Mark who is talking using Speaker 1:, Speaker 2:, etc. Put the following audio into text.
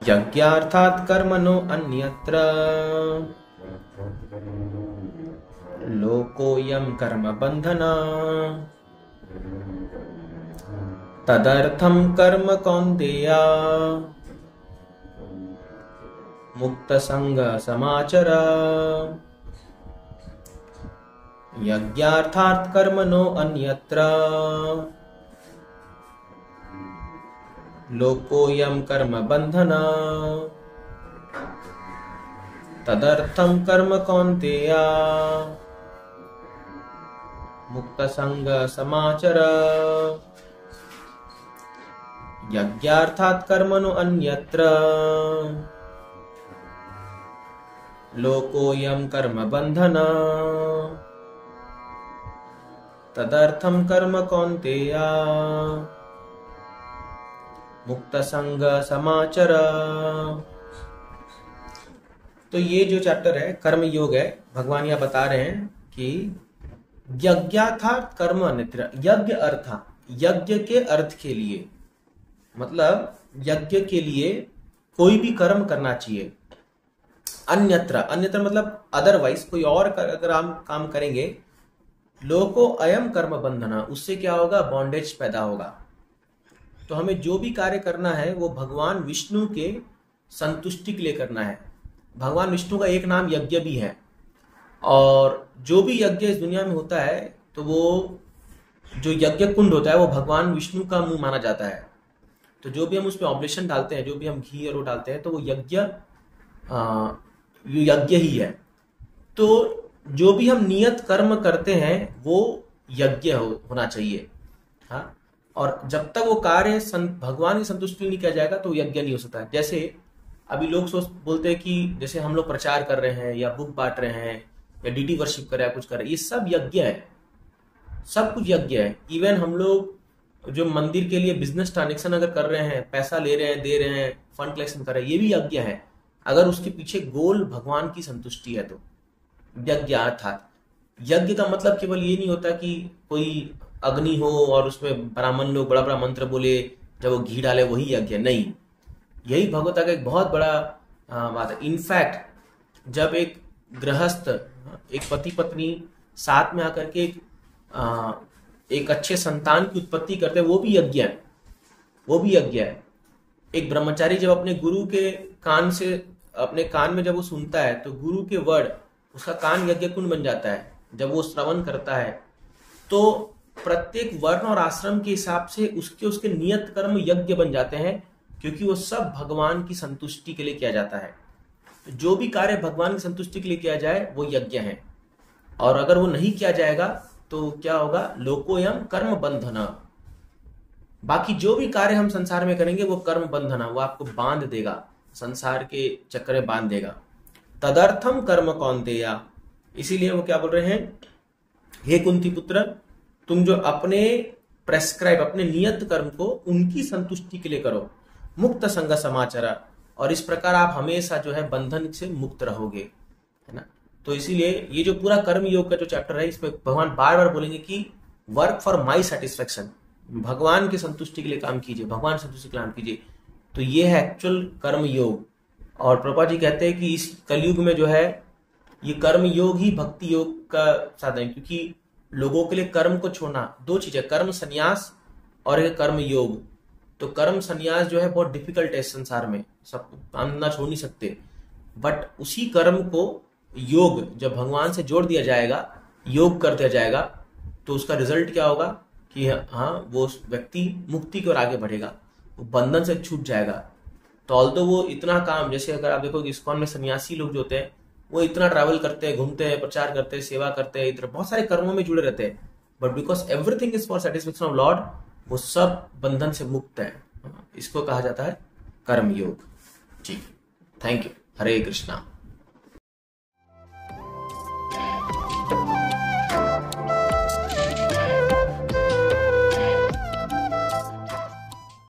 Speaker 1: यज्ञार्थात् कर्मणो अन्यत्र लोकोऽयं कर्म बन्धना तदर्थं कर्म कौन्तेय मुक्तसंग समाचर। यज्ञार्थात् कर्मणो अन्यत्र लोकोऽयं कर्म बन्धना तदर्थं कर्म कौन्तेय मुक्तसंग समाचर। यज्ञार्थात् कर्मणो अन्यत्र लोकोऽयं कर्म बन्धना तदर्थं कर्म कौन्तेय मुक्त संग समाचर। तो ये जो चैप्टर है कर्म योग है, भगवान यह बता रहे हैं कि यज्ञार्थात् कर्म अन्यत्र, यज्ञ अर्थ, यज्ञ के अर्थ के लिए, मतलब यज्ञ के लिए कोई भी कर्म करना चाहिए। अन्यत्र, अन्यत्र मतलब अदरवाइज कोई और अगर हम काम करेंगे, लोको अयम कर्म बंधना, उससे क्या होगा, बॉन्डेज पैदा होगा। तो हमें जो भी कार्य करना है वो भगवान विष्णु के संतुष्टि के लिए करना है। भगवान विष्णु का एक नाम यज्ञ भी है, और जो भी यज्ञ इस दुनिया में होता है तो वो जो यज्ञ कुंड होता है वो भगवान विष्णु का मुंह माना जाता है। तो जो भी हम उसमें ऑब्लेशन डालते हैं, जो भी हम घी और वो डालते हैं, तो वो यज्ञ ही है। तो जो भी हम नियत कर्म करते हैं वो यज्ञ होना चाहिए। हाँ, और जब तक वो कार्य भगवान की संतुष्टि नहीं किया जाएगा तो यज्ञ नहीं हो सकता। जैसे अभी लोग बोलते हैं कि जैसे हम लोग प्रचार कर रहे हैं या बुक बांट रहे हैं या डीडी वर्शिप कर रहे हैं, कुछ कर रहे हैं, ये सब यज्ञ है, सब कुछ यज्ञ है। इवन हम लोग जो मंदिर के लिए बिजनेस ट्रांजेक्शन अगर कर रहे हैं, पैसा ले रहे हैं, दे रहे हैं, फंड कलेक्शन कर रहे हैं, ये भी यज्ञ है, अगर उसके पीछे गोल भगवान की संतुष्टि है तो। यज्ञ अर्थात, यज्ञ का मतलब केवल ये नहीं होता कि कोई अग्नि हो और उसमें ब्राह्मण लोग बड़ा बड़ा मंत्र बोले, जब वो घी डाले वही यज्ञ, नहीं। यही भगवता का एक बहुत बड़ा बात है। इनफैक्ट जब एक गृहस्थ, एक पति पत्नी साथ में आकर के एक अच्छे संतान की उत्पत्ति करते हैं, वो भी यज्ञ है, वो भी यज्ञ है। एक ब्रह्मचारी जब अपने गुरु के कान से, अपने कान में जब वो सुनता है तो गुरु के वर्ड, उसका कान यज्ञ कुंड बन जाता है। जब वो श्रवण करता है तो प्रत्येक वर्ण और आश्रम के हिसाब से उसके नियत कर्म यज्ञ बन जाते हैं, क्योंकि वो सब भगवान की संतुष्टि के लिए किया जाता है। तो जो भी कार्य भगवान की संतुष्टि के लिए किया जाए वो यज्ञ है, और अगर वो नहीं किया जाएगा तो क्या होगा, लोकोयम कर्म बंधना। बाकी जो भी कार्य हम संसार में करेंगे वो कर्म बंधना, वो आपको बांध देगा, संसार के चक्कर में बांध देगा। तदर्थम कर्म कौन्तेय, इसीलिए वो क्या बोल रहे हैं, हे कुंती पुत्र, तुम जो अपने प्रेस्क्राइब, अपने नियत कर्म को उनकी संतुष्टि के लिए करो। मुक्त संग समाचार, और इस प्रकार आप हमेशा जो है बंधन से मुक्त रहोगे, है ना। तो इसीलिए ये जो पूरा कर्म योग का जो चैप्टर है, इसमें भगवान बार बार बोलेंगे कि वर्क फॉर माई सेटिस्फेक्शन, भगवान की संतुष्टि के लिए काम कीजिए, भगवान संतुष्टि के लिए काम कीजिए। तो ये है एक्चुअल कर्म योग। और प्रभुपाद जी कहते हैं कि इस कलयुग में जो है ये कर्म योग ही भक्ति योग का साधन है, क्योंकि लोगों के लिए कर्म को छोड़ना, दो चीजें, कर्म संन्यास और एक कर्म योग। तो कर्म संन्यास जो है बहुत डिफिकल्ट है संसार में, सब काम ना छोड़ नहीं सकते, बट उसी कर्म को योग जब भगवान से जोड़ दिया जाएगा, योग कर दिया जाएगा, तो उसका रिजल्ट क्या होगा कि हाँ, वो व्यक्ति मुक्ति की ओर आगे बढ़ेगा, वो बंधन से छूट जाएगा। तो ऑल्दो वो इतना काम, जैसे अगर आप देखो इस्कॉन में सन्यासी लोग जो होते हैं वो इतना ट्रैवल करते हैं, घूमते हैं, प्रचार करते हैं, सेवा करते हैं, इधर बहुत सारे कर्मों में जुड़े रहते हैं, but because everything is for satisfaction of Lord, वो सब बंधन से मुक्त है। इसको कहा जाता है कर्म योग। ठीक, थैंक यू। हरे कृष्णा।